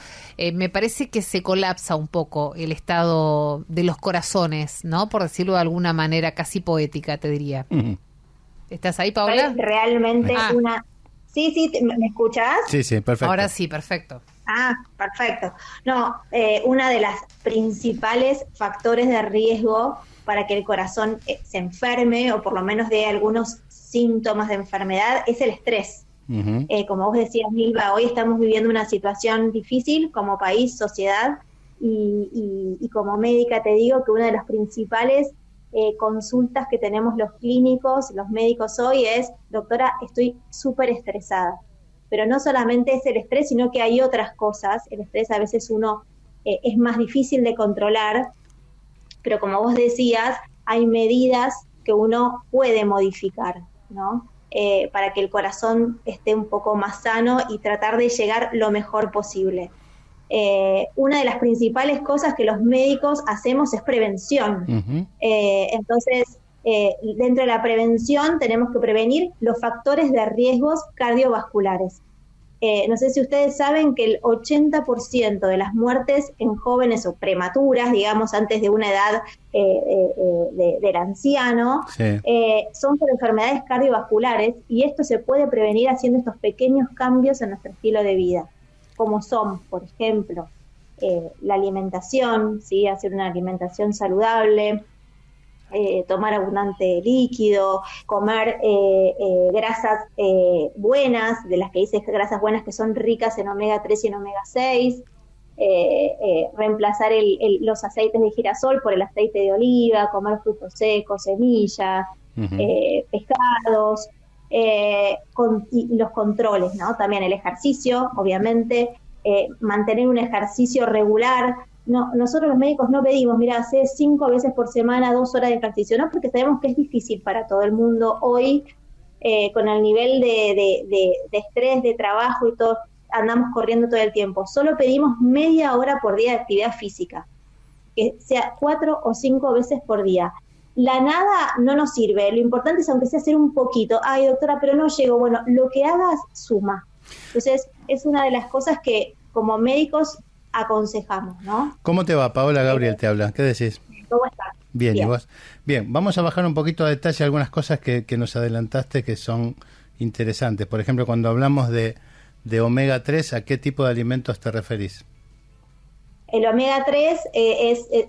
me parece que se colapsa un poco el estado de los corazones, ¿no? Por decirlo de alguna manera casi poética, te diría. Uh-huh. ¿Estás ahí, Paola? Realmente una... Sí, ¿me escuchás? Sí, perfecto. Ahora sí, perfecto. Perfecto. No, una de las principales factores de riesgo para que el corazón se enferme o por lo menos dé algunos síntomas de enfermedad es el estrés. Uh-huh. Como vos decías, Milva, hoy estamos viviendo una situación difícil como país, sociedad, y como médica te digo que una de las principales consultas que tenemos los clínicos, los médicos hoy es: doctora, estoy súper estresada. Pero no solamente es el estrés, sino que hay otras cosas. El estrés a veces es más difícil de controlar, pero como vos decías, hay medidas que uno puede modificar, ¿no? Para que el corazón esté un poco más sano y tratar de llegar lo mejor posible. Una de las principales cosas que los médicos hacemos es prevención. Uh-huh. Entonces, dentro de la prevención tenemos que prevenir los factores de riesgos cardiovasculares. No sé si ustedes saben que el 80% de las muertes en jóvenes o prematuras, digamos, antes de una edad del anciano, sí, son por enfermedades cardiovasculares, y esto se puede prevenir haciendo estos pequeños cambios en nuestro estilo de vida, como son, por ejemplo, la alimentación, ¿sí? Hacer una alimentación saludable, tomar abundante líquido, comer grasas buenas, de las que dice grasas buenas que son ricas en omega 3 y en omega 6, reemplazar los aceites de girasol por el aceite de oliva, comer frutos secos, semillas, pescados, y los controles, ¿no? También el ejercicio, obviamente, mantener un ejercicio regular. No, nosotros los médicos no pedimos, mira, hace 5 veces por semana 2 horas de ejercicio, ¿no? Porque sabemos que es difícil para todo el mundo hoy, con el nivel de estrés, de trabajo y todo, andamos corriendo todo el tiempo. Solo pedimos media hora por día de actividad física, que sea 4 o 5 veces por día. La nada no nos sirve, lo importante es aunque sea hacer un poquito. Ay, doctora, pero no llego. Bueno, lo que hagas suma. Entonces, es una de las cosas que como médicos aconsejamos, ¿no? ¿Cómo te va? Paola Gabriel te habla. ¿Qué decís? ¿Cómo estás? Bien, ¿y vos? Bien, vamos a bajar un poquito a detalle algunas cosas que nos adelantaste que son interesantes. Por ejemplo, cuando hablamos de omega 3, ¿a qué tipo de alimentos te referís? El omega 3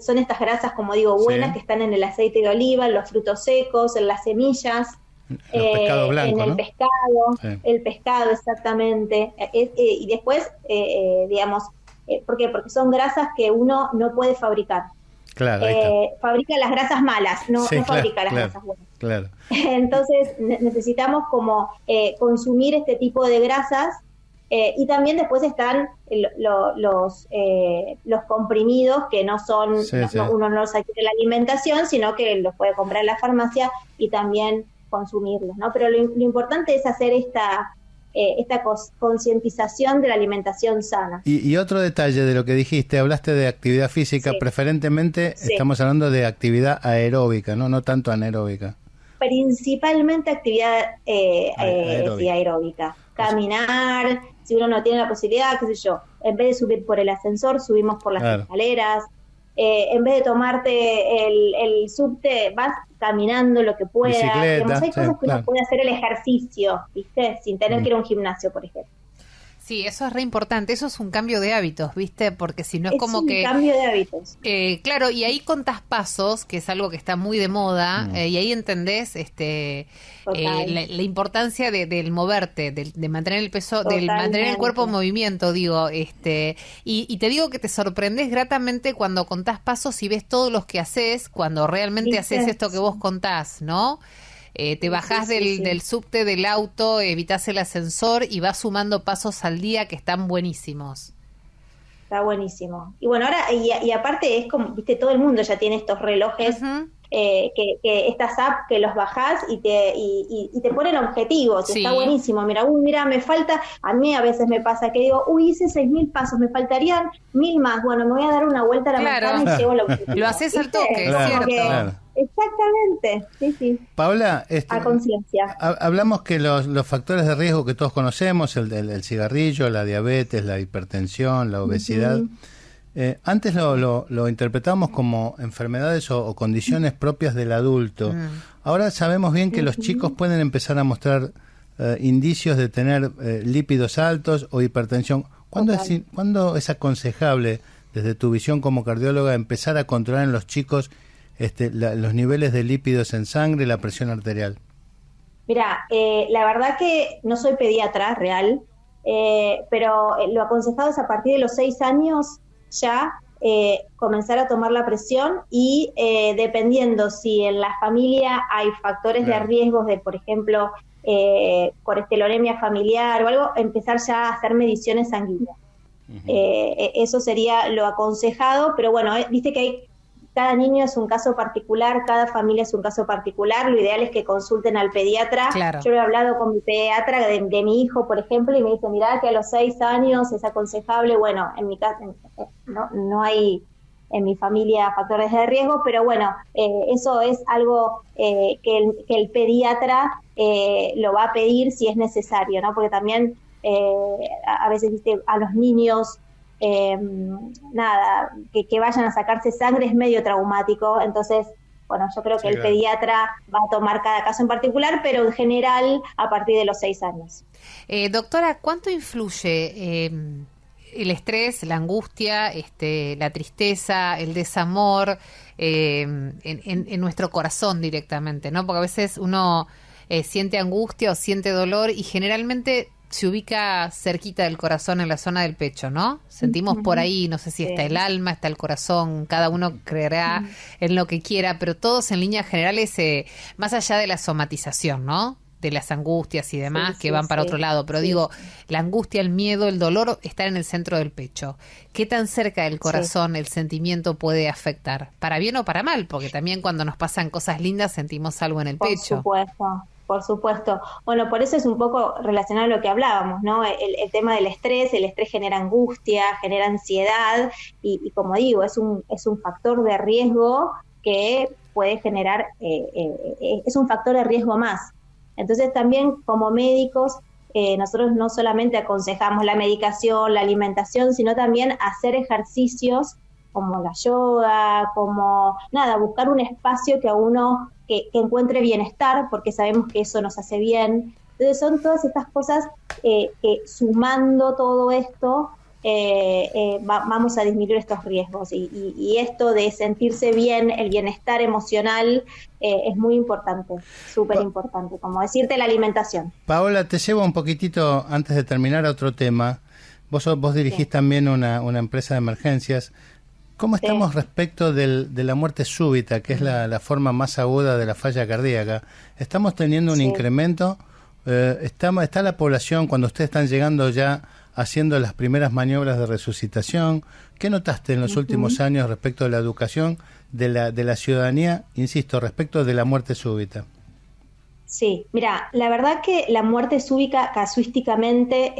son estas grasas, como digo, buenas, que están en el aceite de oliva, en los frutos secos, en las semillas, los pescados blancos, en el pescado, el pescado exactamente. Y después, digamos, ¿por qué? Porque son grasas que uno no puede fabricar. Claro, ahí está. Fabrica las grasas malas, no fabrica las grasas buenas. Claro. Entonces necesitamos como consumir este tipo de grasas, y también después están los comprimidos que no son, uno no los adquiere en la alimentación, sino que los puede comprar en la farmacia y también consumirlos, ¿no? Pero lo importante es hacer esta concientización de la alimentación sana. Y otro detalle de lo que dijiste, hablaste de actividad física, preferentemente estamos hablando de actividad aeróbica, no tanto anaeróbica. Principalmente actividad aeróbica. Caminar, si uno no tiene la posibilidad, qué sé yo, en vez de subir por el ascensor, subimos por las escaleras. En vez de tomarte el subte, vas caminando lo que puedas. Digamos, hay cosas que uno puede hacer el ejercicio, ¿viste? Sin tener que ir a un gimnasio, por ejemplo. Sí, eso es re importante. Eso es un cambio de hábitos, ¿viste? Porque si no es como que... Es un cambio de hábitos. Claro, y ahí contás pasos, que es algo que está muy de moda, y ahí entendés la importancia del moverte, de mantener el peso, del mantener el cuerpo en movimiento, digo. Y te digo que te sorprendés gratamente cuando contás pasos y ves todos los que haces, cuando realmente haces esto que vos contás, ¿no? Te bajás del subte, del auto, evitás el ascensor y vas sumando pasos al día que están buenísimos. Está buenísimo. Y bueno, ahora, y aparte es como, viste, todo el mundo ya tiene estos relojes, que estas apps que los bajás y te ponen objetivos. Está buenísimo. Mira, me falta, a mí a veces me pasa que digo, hice 6.000 pasos, me faltarían 1.000 más. Bueno, me voy a dar una vuelta a la manzana y llego al objetivo. Lo haces al toque, claro, ¿cierto? Claro. Exactamente, sí. Paola, a conciencia. Hablamos que los factores de riesgo que todos conocemos, el cigarrillo, la diabetes, la hipertensión, la obesidad, antes lo interpretamos como enfermedades o condiciones propias del adulto. Ahora sabemos bien que los chicos pueden empezar a mostrar indicios de tener lípidos altos o hipertensión. ¿Cuándo es aconsejable, desde tu visión como cardióloga, empezar a controlar en los chicos los niveles de lípidos en sangre y la presión arterial? Mira, la verdad que no soy pediatra real, pero lo aconsejado es a partir de los 6 años ya comenzar a tomar la presión y dependiendo si en la familia hay factores de riesgo de, por ejemplo, colesterolemia familiar o algo, empezar ya a hacer mediciones sanguíneas. Eso sería lo aconsejado, pero bueno, viste que cada niño es un caso particular, cada familia es un caso particular, lo ideal es que consulten al pediatra. Claro. Yo he hablado con mi pediatra de mi hijo, por ejemplo, y me dice, mirá que a los 6 años es aconsejable, bueno, en mi caso no hay en mi familia factores de riesgo, pero bueno, eso es algo que el pediatra lo va a pedir si es necesario, ¿no? Porque también a veces, viste, a los niños que vayan a sacarse sangre es medio traumático, entonces bueno, yo creo que el pediatra va a tomar cada caso en particular, pero en general a partir de los 6 años. Doctora, ¿cuánto influye el estrés, la angustia, la tristeza, el desamor en nuestro corazón directamente, ¿no? Porque a veces uno siente angustia o siente dolor y generalmente se ubica cerquita del corazón, en la zona del pecho, ¿no? Sentimos por ahí, no sé si está el alma, está el corazón, cada uno creerá en lo que quiera, pero todos en líneas generales, más allá de la somatización, ¿no? De las angustias y demás que van para otro lado, pero digo, la angustia, el miedo, el dolor están en el centro del pecho. ¿Qué tan cerca del corazón el sentimiento puede afectar? Para bien o para mal, porque también cuando nos pasan cosas lindas sentimos algo en el pecho. Por supuesto. Bueno, por eso es un poco relacionado a lo que hablábamos, ¿no? El tema del estrés, el estrés genera angustia, genera ansiedad y como digo, es un factor de riesgo que puede generar, es un factor de riesgo más. Entonces también como médicos nosotros no solamente aconsejamos la medicación, la alimentación, sino también hacer ejercicios como la yoga, como buscar un espacio que a uno que encuentre bienestar, porque sabemos que eso nos hace bien. Entonces son todas estas cosas que sumando todo esto vamos a disminuir estos riesgos y esto de sentirse bien, el bienestar emocional es muy importante, súper importante, como decirte la alimentación. Paola, te llevo un poquitito antes de terminar a otro tema. Vos dirigís también una empresa de emergencias. ¿Cómo estamos respecto de la muerte súbita, que es la forma más aguda de la falla cardíaca? ¿Estamos teniendo un incremento? ¿Está la población, cuando ustedes están llegando ya haciendo las primeras maniobras de resucitación? ¿Qué notaste en los últimos años respecto de la educación de la ciudadanía, insisto, respecto de la muerte súbita? Sí, mira, la verdad que la muerte súbita casuísticamente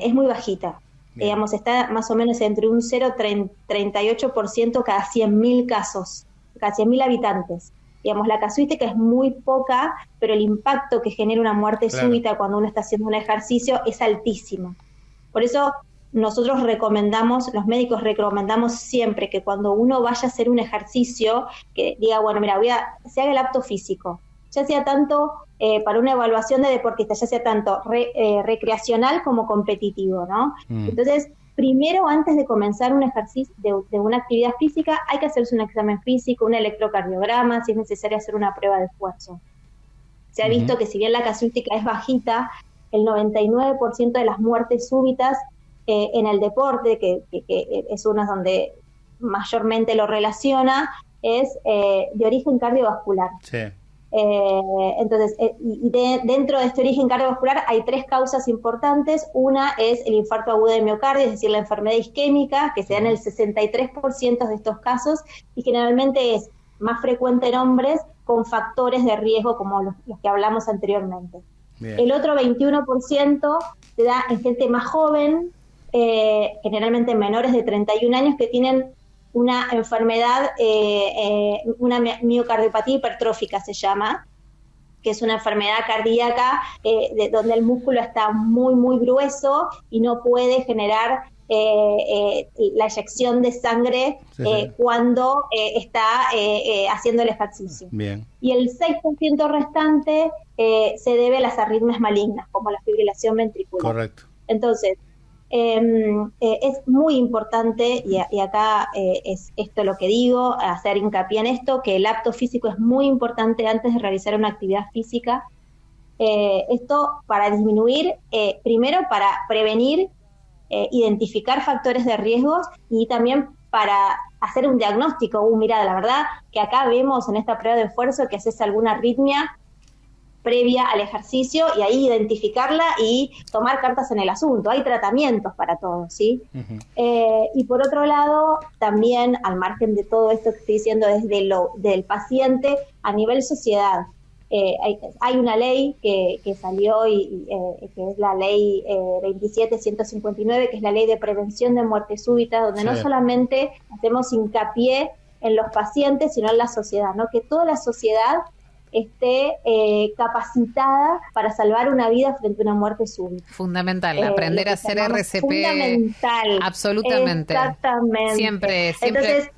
es muy bajita. Digamos, está más o menos entre un 0,38% cada 100.000 casos, cada 100.000 habitantes. Digamos, la casuística es muy poca, pero el impacto que genera una muerte súbita cuando uno está haciendo un ejercicio es altísimo. Por eso nosotros los médicos recomendamos siempre que cuando uno vaya a hacer un ejercicio, que diga, bueno, mira, se haga el apto físico, ya sea tanto para una evaluación de deportista, ya sea tanto recreacional como competitivo, ¿no? Entonces, primero, antes de comenzar un ejercicio de una actividad física, hay que hacerse un examen físico, un electrocardiograma, si es necesario hacer una prueba de esfuerzo. Se ha visto que si bien la casuística es bajita, el 99% de las muertes súbitas en el deporte, que es una donde mayormente lo relaciona, es de origen cardiovascular. Sí. Entonces, dentro de este origen cardiovascular hay 3 causas importantes. Una es el infarto agudo de miocardio, es decir, la enfermedad isquémica, que se da en el 63% de estos casos, y generalmente es más frecuente en hombres con factores de riesgo como los que hablamos anteriormente. Bien. El otro 21% se da en gente más joven, generalmente menores de 31 años, que tienen una enfermedad, una miocardiopatía hipertrófica se llama, que es una enfermedad cardíaca donde el músculo está muy, muy grueso y no puede generar la eyección de sangre cuando está haciendo el ejercicio. Bien. Y el 6% restante se debe a las arritmias malignas, como la fibrilación ventricular. Correcto. Entonces, es muy importante, y acá es esto lo que digo, hacer hincapié en esto, que el apto físico es muy importante antes de realizar una actividad física. Esto para disminuir, primero para prevenir, identificar factores de riesgos y también para hacer un diagnóstico. Mira, la verdad que acá vemos en esta prueba de esfuerzo que haces alguna arritmia previa al ejercicio y ahí identificarla y tomar cartas en el asunto. Hay tratamientos para todo, ¿sí? Y por otro lado, también al margen de todo esto que estoy diciendo desde del paciente, a nivel sociedad, hay una ley que salió que es la ley 27159, que es la ley de prevención de muerte súbita, donde no solamente hacemos hincapié en los pacientes, sino en la sociedad, ¿no? Que toda la sociedad esté capacitada para salvar una vida frente a una muerte súbita. Fundamental, aprender a hacer RCP. Fundamental. Absolutamente. Exactamente. Siempre. Entonces,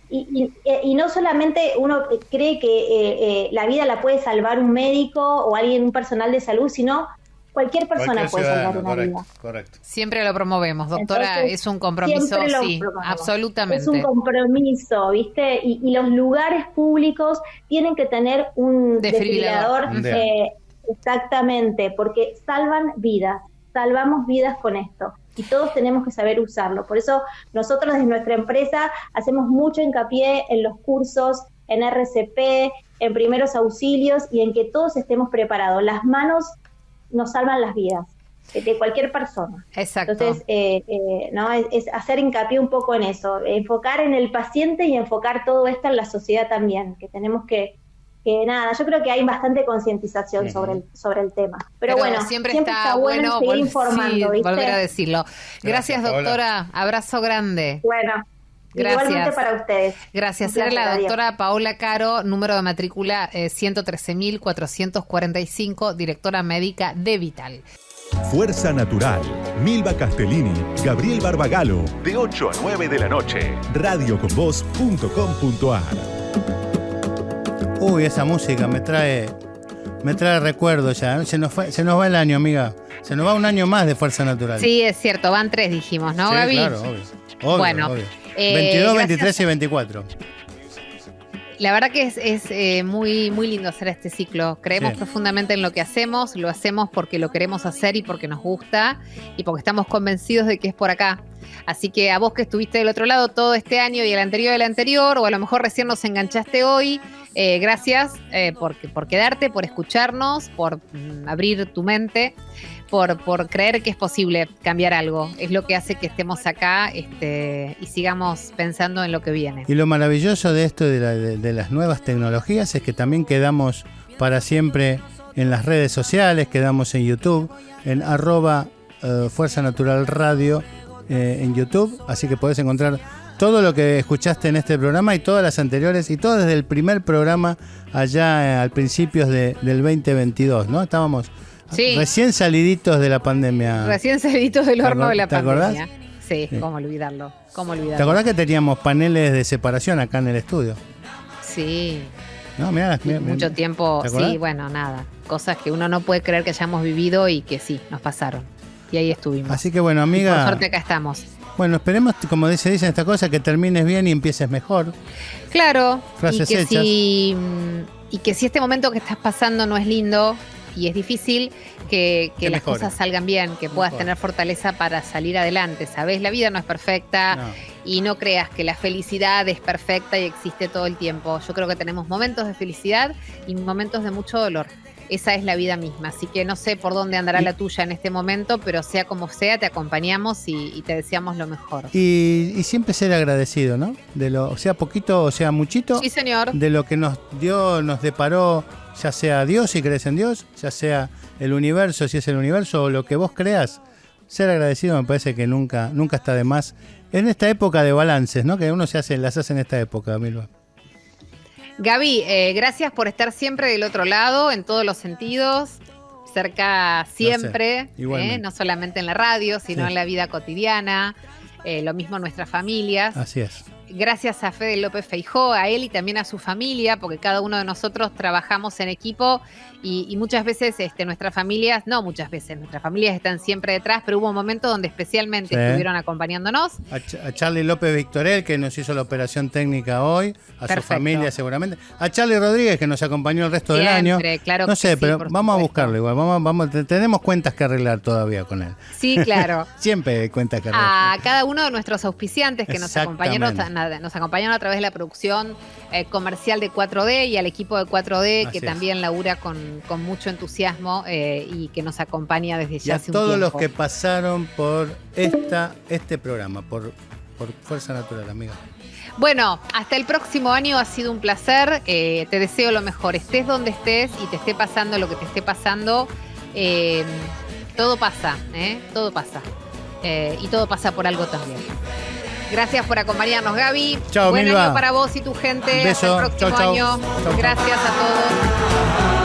y no solamente uno cree que la vida la puede salvar un médico o alguien, un personal de salud, sino cualquier persona puede salvar una vida. Correcto. Siempre lo promovemos, doctora. Entonces, es un compromiso, sí, absolutamente. Es un compromiso, ¿viste? Y los lugares públicos tienen que tener un desfibrilador Exactamente, porque salvamos vidas con esto. Y todos tenemos que saber usarlo. Por eso nosotros desde nuestra empresa hacemos mucho hincapié en los cursos, en RCP, en primeros auxilios y en que todos estemos preparados. Las manos nos salvan las vidas de cualquier persona. Exacto. Entonces, ¿no? Es hacer hincapié un poco en eso, enfocar en el paciente y enfocar todo esto en la sociedad también, que tenemos que nada, yo creo que hay bastante concientización sobre el tema. Pero bueno, siempre está bueno seguir informando, ¿viste? Volver a decirlo. Gracias, doctora. Paola. Abrazo grande. Bueno, gracias. Igualmente para ustedes. Gracias. Era la doctora Paola Caro, número de matrícula 113.445, directora médica de Vital. Fuerza Natural, Milva Castellini, Gabriel Barbagallo, de 8 a 9 de la noche, radioconvos.com.ar. Uy, esa música me trae recuerdos ya. Se nos va el año, amiga. Se nos va un año más de Fuerza Natural. Sí, es cierto. Van 3, dijimos, ¿no, sí, Gaby? Claro, obvio. Bueno, obvio. 22, 23 y 24. La verdad que es muy, muy lindo hacer este ciclo. Creemos profundamente en lo que hacemos. Lo hacemos porque lo queremos hacer y porque nos gusta y porque estamos convencidos de que es por acá. Así que a vos que estuviste del otro lado todo este año y el anterior, o a lo mejor recién nos enganchaste hoy, gracias por quedarte, por escucharnos, por abrir tu mente, por creer que es posible cambiar algo. Es lo que hace que estemos acá y sigamos pensando en lo que viene. Y lo maravilloso de esto de las nuevas tecnologías es que también quedamos para siempre en las redes sociales, quedamos en YouTube, en @Fuerza Natural Radio en YouTube, así que podés encontrar todo lo que escuchaste en este programa y todas las anteriores y todo desde el primer programa allá al principios del 2022, ¿no? Estábamos recién saliditos de la pandemia. Recién saliditos del horno de la pandemia. ¿Te acordás? Sí, cómo olvidarlo. ¿Te acordás que teníamos paneles de separación acá en el estudio? Sí. No, mirá, mucho tiempo, sí, bueno, nada. Cosas que uno no puede creer que hayamos vivido y que sí, nos pasaron. Y ahí estuvimos. Así que bueno, amiga. Y por suerte acá estamos. Bueno, esperemos, como dicen esta cosa, que termines bien y empieces mejor. Claro. Frases hechas. Y que si este momento que estás pasando no es lindo y es difícil, que las cosas salgan bien, que puedas tener fortaleza para salir adelante, ¿sabes? La vida no es perfecta y no creas que la felicidad es perfecta y existe todo el tiempo. Yo creo que tenemos momentos de felicidad y momentos de mucho dolor. Esa es la vida misma, así que no sé por dónde andará la tuya en este momento, pero sea como sea, te acompañamos y te deseamos lo mejor. Y siempre ser agradecido, ¿no? O sea poquito o sea muchito. Sí, señor. De lo que nos dio, nos deparó, ya sea Dios, si crees en Dios, ya sea el universo, si es el universo, o lo que vos creas. Ser agradecido me parece que nunca está de más. En esta época de balances, ¿no? Que uno las hace en esta época, Milva. Gaby, gracias por estar siempre del otro lado, en todos los sentidos, cerca siempre, no solamente en la radio, sino en la vida cotidiana, lo mismo nuestras familias. Así es. Gracias a Fede López Feijó, a él y también a su familia, porque cada uno de nosotros trabajamos en equipo y muchas veces nuestras familias están siempre detrás, pero hubo un momento donde especialmente estuvieron acompañándonos. A Charlie López Victorel, que nos hizo la operación técnica hoy, a su familia seguramente. A Charlie Rodríguez, que nos acompañó el resto del año. Claro, no sé, pero vamos supuesto. a buscarlo igual. Tenemos cuentas que arreglar todavía con él. Sí, claro. Siempre hay cuentas que arreglar. A cada uno de nuestros auspiciantes que nos acompañaron a través de la producción comercial de 4D y al equipo de 4D que también labura con mucho entusiasmo y que nos acompaña desde ya hace un tiempo. Y a todos los que pasaron por este programa, por Fuerza Natural, amiga. Bueno, hasta el próximo año, ha sido un placer, te deseo lo mejor, estés donde estés y te esté pasando lo que te esté pasando, todo pasa, todo pasa y todo pasa por algo también. Gracias por acompañarnos, Gaby. Chao, Buen Milva. año para vos y tu gente. Beso. Hasta el próximo año. Chau. Gracias a todos.